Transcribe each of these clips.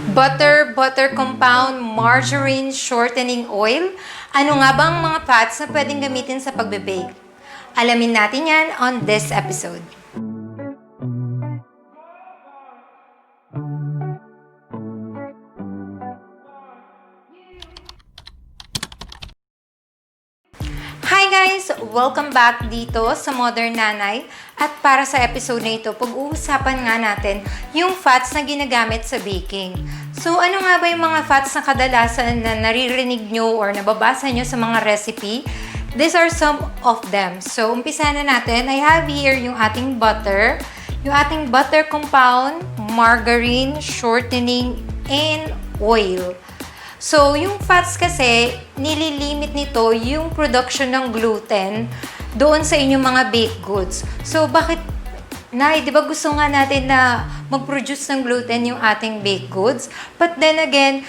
Butter compound, margarine, shortening oil. Ano nga bang mga fats na pwedeng gamitin sa pagbe-bake? Alamin natin yan on this episode. Hi guys! Welcome back dito sa Modern Nanay. At para sa episode na ito, pag-uusapan nga natin yung fats na ginagamit sa baking. So ano nga ba yung mga fats na kadalasan na naririnig nyo or nababasa nyo sa mga recipe? These are some of them. So umpisa na natin. I have here yung ating butter, yung ating butter compound, margarine, shortening, and oil. So, yung fats kasi, nililimit nito yung production ng gluten doon sa inyong mga baked goods. So, bakit, Nay, di ba gusto nga natin na mag-produce ng gluten yung ating baked goods? But then again,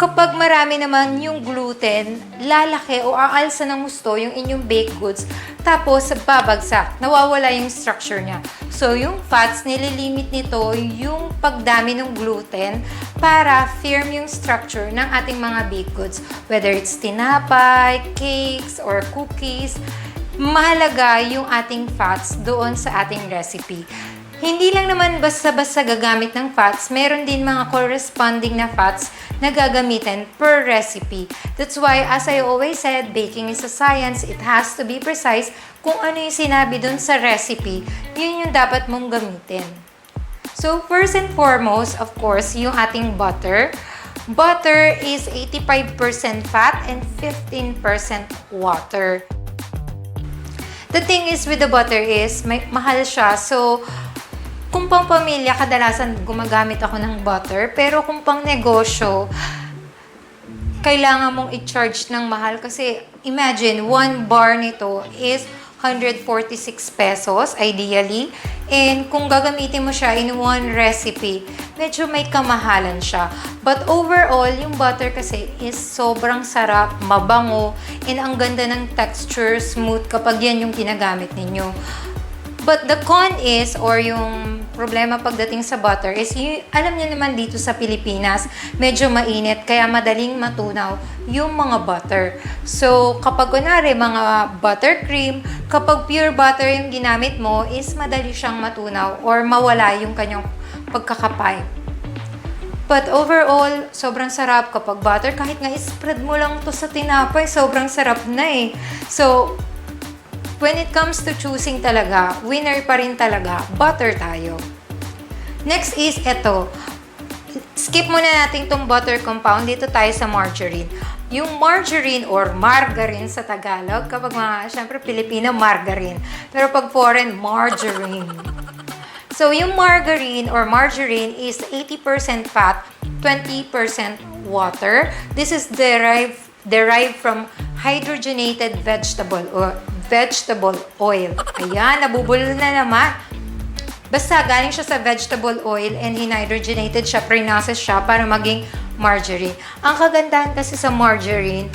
kapag marami naman yung gluten, lalaki o aalsa ng gusto yung inyong baked goods, tapos babagsak, nawawala yung structure niya. So, yung fats, nililimit nito yung pagdami ng gluten para firm yung structure ng ating mga baked goods. Whether it's tinapay, cakes, or cookies, mahalaga yung ating fats doon sa ating recipe. Hindi lang naman basta-basta gagamit ng fats, meron din mga corresponding na fats na gagamitin per recipe. That's why, as I always said, baking is a science. It has to be precise. Kung ano yung sinabi dun sa recipe, yun yung dapat mong gamitin. So, first and foremost, of course, yung ating butter. Butter is 85% fat and 15% water. The thing is with the butter is, mahal siya. So, kung pang pamilya, kadalasan gumagamit ako ng butter. Pero kung pang negosyo, kailangan mong i-charge ng mahal. Kasi imagine, 1 bar nito is 146 pesos, ideally. And kung gagamitin mo siya in one recipe, medyo may kamahalan siya. But overall, yung butter kasi is sobrang sarap, mabango, and ang ganda ng texture, smooth kapag yan yung ginagamit ninyo. But the con is, or yung problema pagdating sa butter is, alam niyo naman dito sa Pilipinas, medyo mainit, kaya madaling matunaw yung mga butter. So, kapag kunwari mga buttercream, kapag pure butter yung ginamit mo, is madali siyang matunaw or mawala yung kanyang pagkakapay. But overall, sobrang sarap kapag butter. Kahit nga spread mo lang to sa tinapay, sobrang sarap na eh. So, when it comes to choosing talaga, winner pa rin talaga, butter tayo. Next is ito. Skip muna natin itong butter compound. Dito tayo sa margarine. Yung margarine or margarine sa Tagalog, kapag mga, syempre Pilipino, margarine. Pero pag foreign, margarine. So, yung margarine or margarine is 80% fat, 20% water. This is derived from hydrogenated vegetable oil. Ayan, nabubulol na naman. Basta galing siya sa vegetable oil and hinhydrogenated siya, pre-process siya para maging margarine. Ang kagandahan kasi sa margarine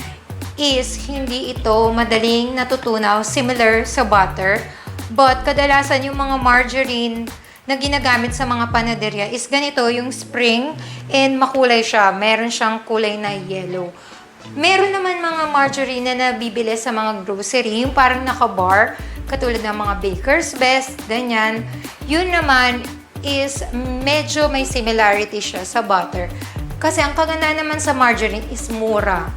is hindi ito madaling natutunaw, similar sa butter. But kadalasan yung mga margarine na ginagamit sa mga panaderya is ganito, yung spring, and makulay siya. Meron siyang kulay na yellow. Meron naman mga margarine na nabibili sa mga grocery, yung parang naka-bar, katulad ng mga Baker's Best, ganyan. Yun naman is medyo may similarity siya sa butter. Kasi ang kagandahan naman sa margarine is mura.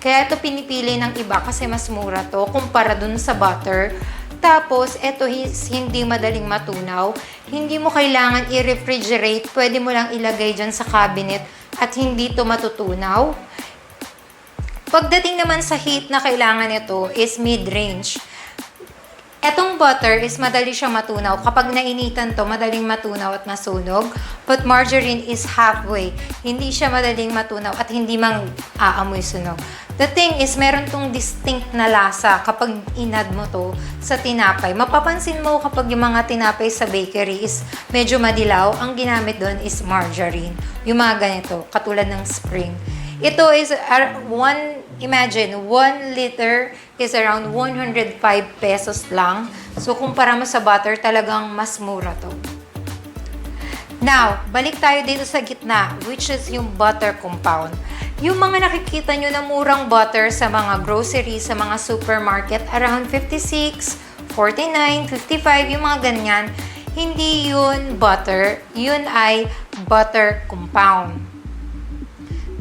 Kaya ito pinipili ng iba kasi mas mura to kumpara dun sa butter. Tapos, ito is hindi madaling matunaw. Hindi mo kailangan i-refrigerate. Pwede mo lang ilagay dyan sa cabinet at hindi to matutunaw. Pagdating naman sa heat na kailangan nito is mid-range. Etong butter is madali siyang matunaw. Kapag nainitan to, madaling matunaw at masunog. But margarine is halfway. Hindi siya madaling matunaw at hindi mang aamoy sunog. The thing is, meron tong distinct na lasa kapag inad mo to sa tinapay. Mapapansin mo kapag yung mga tinapay sa bakery is medyo madilaw, ang ginamit doon is margarine. Yung mga ganito, katulad ng spring. Ito is imagine, 1 liter is around 105 pesos lang. So, kumpara mo sa butter, talagang mas mura to. Now, balik tayo dito sa gitna, which is yung butter compound. Yung mga nakikita nyo na murang butter sa mga grocery, sa mga supermarket, around 56, 49, 55, yung mga ganyan, hindi yun butter, yun ay butter compound.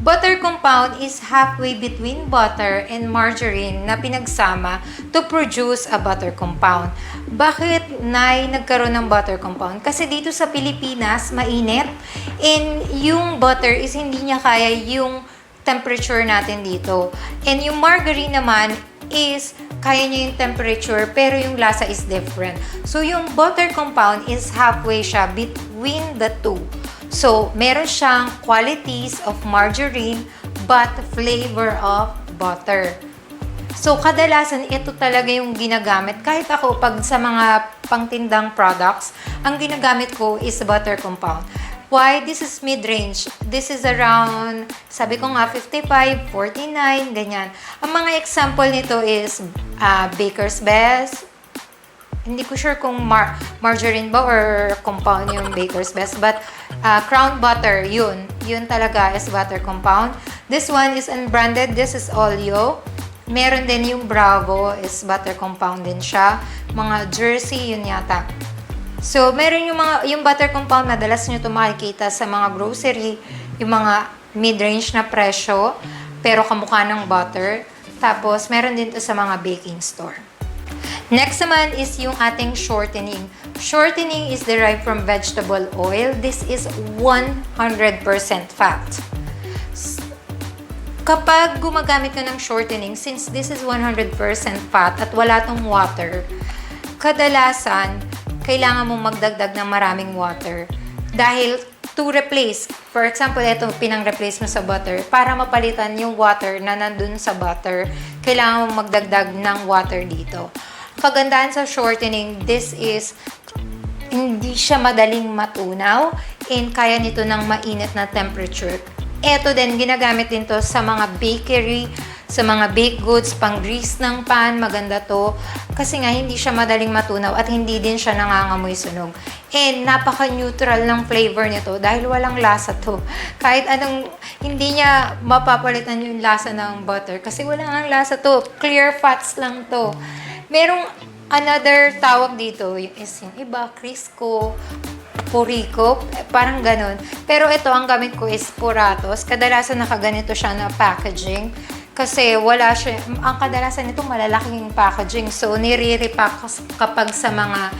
Butter compound is halfway between butter and margarine na pinagsama to produce a butter compound. Bakit nagkaroon ng butter compound? Kasi dito sa Pilipinas, mainit, and yung butter is hindi niya kaya yung temperature natin dito. And yung margarine naman is kaya niya yung temperature pero yung lasa is different. So yung butter compound is halfway siya between the two. So meron siyang qualities of margarine but flavor of butter. So kadalasan ito talaga yung ginagamit. Kahit ako pag sa mga pangtindang products, ang ginagamit ko is butter compound. Why? This is mid-range. This is around, sabi ko nga, 55, 49, ganyan. Ang mga example nito is Baker's Best. Hindi ko sure kung margarine ba or compound yung Baker's Best. But Crown Butter, yun. Yun talaga is butter compound. This one is unbranded. This is Oleo. Meron din yung Bravo is butter compound din siya. Mga Jersey, yun yata. So, meron yung butter compound, madalas nyo ito makikita sa mga grocery, yung mga mid-range na presyo, pero kamukha ng butter. Tapos, meron din ito sa mga baking store. Next naman is yung ating shortening. Shortening is derived from vegetable oil. This is 100% fat. Kapag gumagamit ka ng shortening, since this is 100% fat at wala tong water, kadalasan, kailangan mong magdagdag ng maraming water. Dahil to replace, for example, ito pinang-replace mo sa butter, para mapalitan yung water na nandun sa butter, kailangan mong magdagdag ng water dito. Kagandahan sa shortening, this is hindi siya madaling matunaw and kaya nito ng mainit na temperature. Ito din, ginagamit din to sa mga bakery, sa mga baked goods, pang-grease ng pan, maganda to. Kasi nga, hindi siya madaling matunaw at hindi din siya nangangamoy sunog. And napaka-neutral ng flavor nito dahil walang lasa to. Kahit anong, hindi niya mapapalitan yung lasa ng butter kasi wala nga lasa to. Clear fats lang to. Merong another tawag dito, is yung iba, Crisco, Purico, parang ganun. Pero ito, ang gamit ko is Puratos. Kadalasan nakaganito siya na packaging. Kasi wala siya, ang kadalasan nito malalaking packaging. So, nire-repack kapag sa mga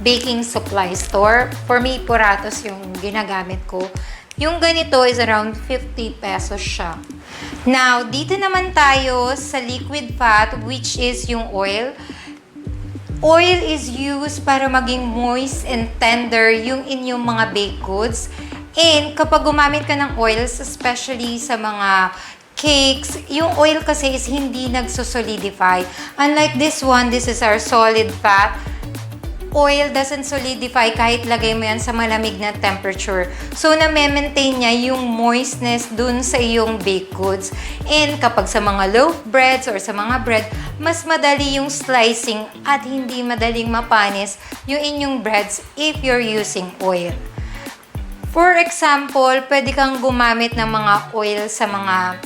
baking supply store. For me, Puratos yung ginagamit ko. Yung ganito is around 50 pesos siya. Now, dito naman tayo sa liquid fat, which is yung oil. Oil is used para maging moist and tender yung inyong mga baked goods. And kapag gumamit ka ng oils, especially sa mga cakes, yung oil kasi is hindi nagsosolidify. Unlike this one, this is our solid fat. Oil doesn't solidify kahit lagay mo yan sa malamig na temperature. So, na-maintain niya yung moistness dun sa iyong baked goods. And kapag sa mga loaf breads or sa mga bread, mas madali yung slicing at hindi madaling mapanis yung inyong breads if you're using oil. For example, pwede kang gumamit ng mga oil sa mga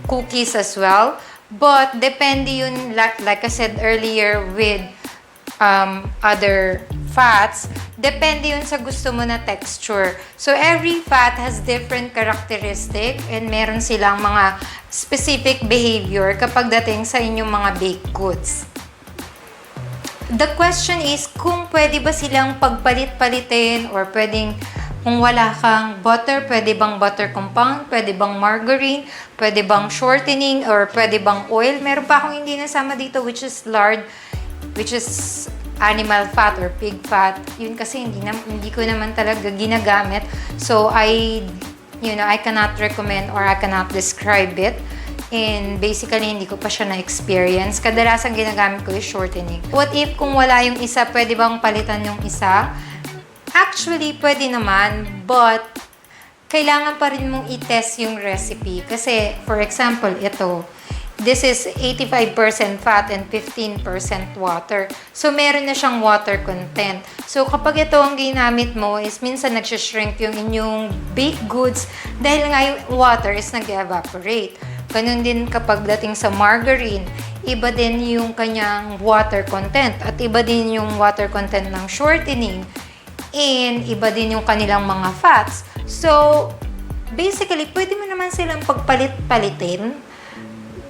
cookies as well. But depende yun, like I said earlier, with other fats, depende yun sa gusto mo na texture. So, every fat has different characteristic and meron silang mga specific behavior kapag dating sa inyong mga baked goods. The question is, kung pwede ba silang pagpalit-palitin or pwedeng kung wala kang butter, pwede bang butter compound, pwede bang margarine, pwede bang shortening, or pwede bang oil. Meron pa akong hindi nasama dito which is lard, which is animal fat or pig fat. Yun kasi hindi ko naman talaga ginagamit. So, I cannot recommend or I cannot describe it. And basically, hindi ko pa siya na-experience. Kadalasan ginagamit ko yung shortening. What if kung wala yung isa, pwede bang palitan yung isa? Actually, pwede naman, but kailangan pa rin mong i-test yung recipe. Kasi, for example, ito, This is 85% fat and 15% water. So, meron na siyang water content. So, kapag ito ang ginamit mo is minsan nagsishrink yung inyong baked goods dahil nga yung water is nag-evaporate. Ganun din kapag dating sa margarine, iba din yung kanyang water content at iba din yung water content ng shortening and iba din yung kanilang mga fats. So, basically, pwede mo naman silang pagpalit-palitin,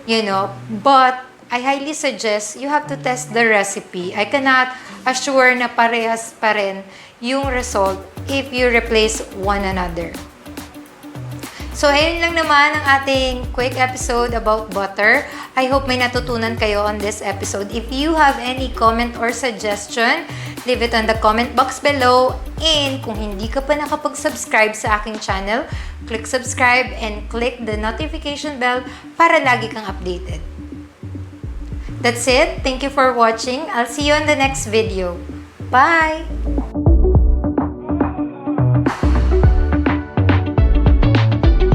you know, but I highly suggest you have to test the recipe. I cannot assure na parehas pa rin yung result if you replace one another. So, ayun lang naman ang ating quick episode about butter. I hope may natutunan kayo on this episode. If you have any comment or suggestion, leave it on the comment box below. And kung hindi ka pa nakapag-subscribe sa aking channel, click subscribe and click the notification bell para lagi kang updated. That's it. Thank you for watching. I'll see you on the next video. Bye!